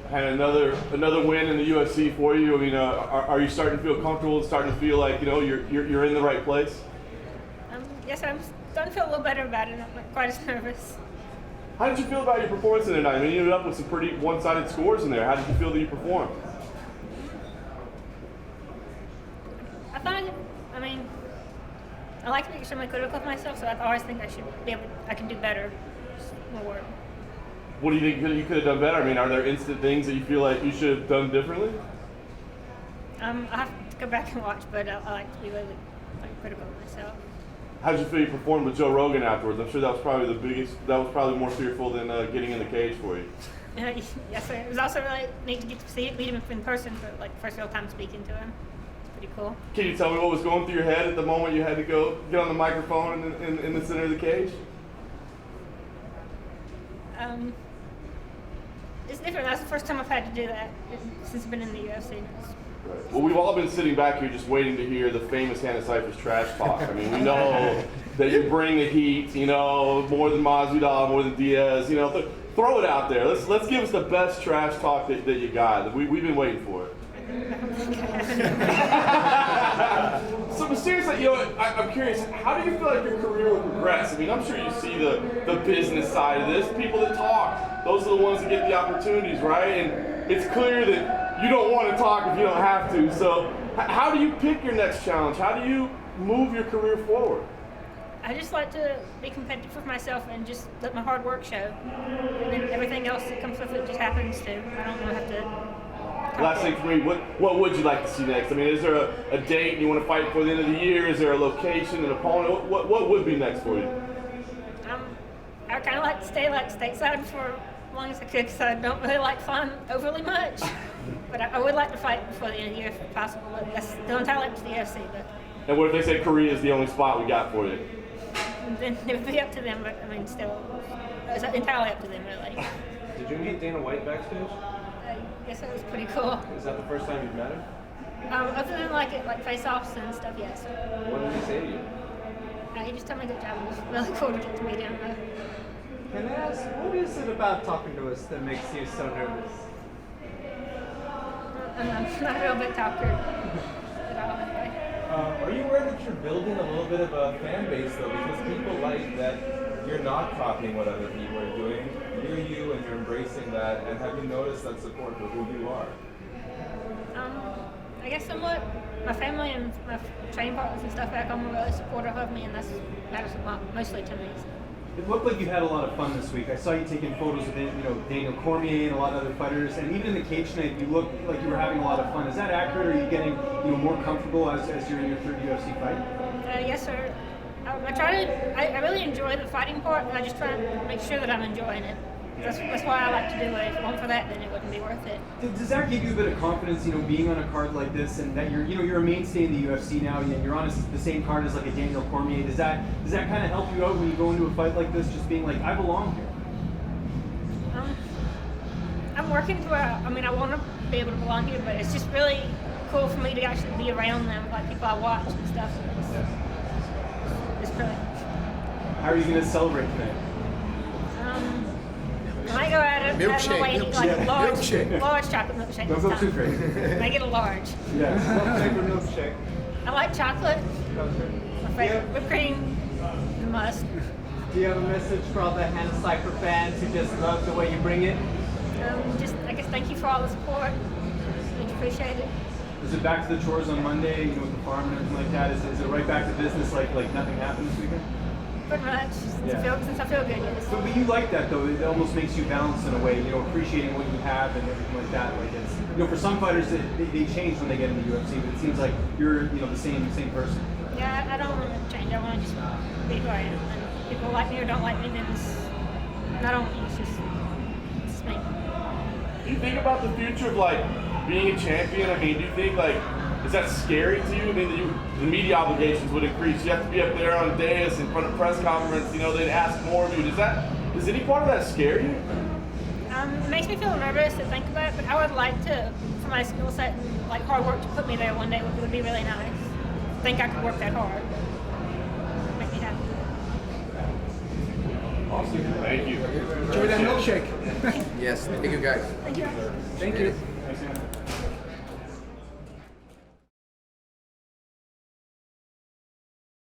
had another win in the UFC for you. I mean, are you starting to feel comfortable, starting to feel like you're in the right place? Yes, I'm starting to feel a little better about it. I'm not quite as nervous. How did you feel about your performance tonight? I mean, you ended up with some pretty one-sided scores in there. How did you feel that you performed? I like to be extremely critical of myself, so I always think I can do better. Just more work. What do you think you could have done better? I mean, are there instant things that you feel like you should have done differently? I have to go back and watch, but I like to be really critical of myself. How did you feel you performed with Joe Rogan afterwards? I'm sure that was probably that was probably more fearful than getting in the cage for you. Yes, sir. It was also really neat to get to meet him in person for first real time speaking to him. It's pretty cool. Can you tell me what was going through your head at the moment you had to go get on the microphone in the center of the cage? It's different. That's the first time I've had to do that since I've been in the UFC. Right. Well, we've all been sitting back here just waiting to hear the famous Hannah Cifers trash talk. I mean, we know that you bring the heat, more than Masvidal, more than Diaz. Throw it out there. Let's give us the best trash talk that you got. We've been waiting for it. So seriously, I'm curious, how do you feel like your career will progress? I mean, I'm sure you see the business side of this. People that talk, those are the ones that get the opportunities, right? And it's clear that you don't want to talk if you don't have to. So how do you pick your next challenge? How do you move your career forward? I just like to be competitive with myself and just let my hard work show. And then everything else that comes with it just happens to. I don't have to. Last thing for me, what would you like to see next? I mean, is there a date you want to fight for the end of the year? Is there a location, an opponent? What would be next for you? I kind of like to stay stateside for as long as I could because I don't really like flying overly much. But I would like to fight before the end of the year if possible. But that's still entirely up to the UFC. And what if they say Korea is the only spot we got for you? Then it would be up to them, but I mean, still, it's entirely up to them, really. Did you meet Dana White backstage? Yes, it was pretty cool. Is that the first time you've met him? Other than like face-offs and stuff, yes. What did he say to you? He just told me good job. It was really cool to get to meet him. Can I ask, what is it about talking to us that makes you so nervous? I'm not a real big talker at all. Are you aware that you're building a little bit of a fan base, though, because people like that you're not copying what other people are doing, you're you and you're embracing that, and have you noticed that support for who you are? I guess somewhat. My family and my training partners and stuff back home are really supportive of me, and that matters mostly to me. It looked like you had a lot of fun this week. I saw you taking photos with Daniel Cormier and a lot of other fighters, and even in the cage tonight, you looked like you were having a lot of fun. Is that accurate? Or are you getting more comfortable as you're in your third UFC fight? Yes, sir. I really enjoy the fighting part, and I just try to make sure that I'm enjoying it. That's why I like to do it. If it weren't for that, then it wouldn't be worth it. Does that give you a bit of confidence, being on a card like this, and that you're a mainstay in the UFC now, and you're on the same card as like a Daniel Cormier? Does that kind of help you out when you go into a fight like this, just being like, I belong here? I'm working to I want to be able to belong here, but it's just really cool for me to actually be around them, like people I watch and stuff. It's really. How are you going to celebrate tonight? I might go out of my way and eat like a large chocolate milkshake. Don't go too crazy. Make it a large. Yes. What flavor milkshake? I like chocolate. My favorite. Whipped cream, the must. Do you have a message for all the Hannah Cifers fans who just love the way you bring it? I guess thank you for all the support. Much appreciated. Is it back to the chores on Monday, with the farm and everything like that? Is it right back to business like nothing happened this weekend? Pretty much, since I feel good, yes. But you like that though, it almost makes you balance in a way, appreciating what you have and everything like that. Like it's, for some fighters, they change when they get into the UFC, but it seems like you're, the same person. Yeah, I don't want to change, I want to just be who I am. And if people like me or don't like me, then I don't, it's just me. Do you think about the future of being a champion? I mean, do you think is that scary to you? I mean, the media obligations would increase. You have to be up there on dais in front of press conference. They'd ask more of you. Does any part of that scare you? It makes me feel nervous to think about it, but I would like to, for my skill set and hard work, to put me there one day. It would be really nice. I think I could work that hard. Make me happy. Awesome. Thank you. Enjoy that milkshake. Yes, thank you guys. Thank you. Thank you. Thanks, man.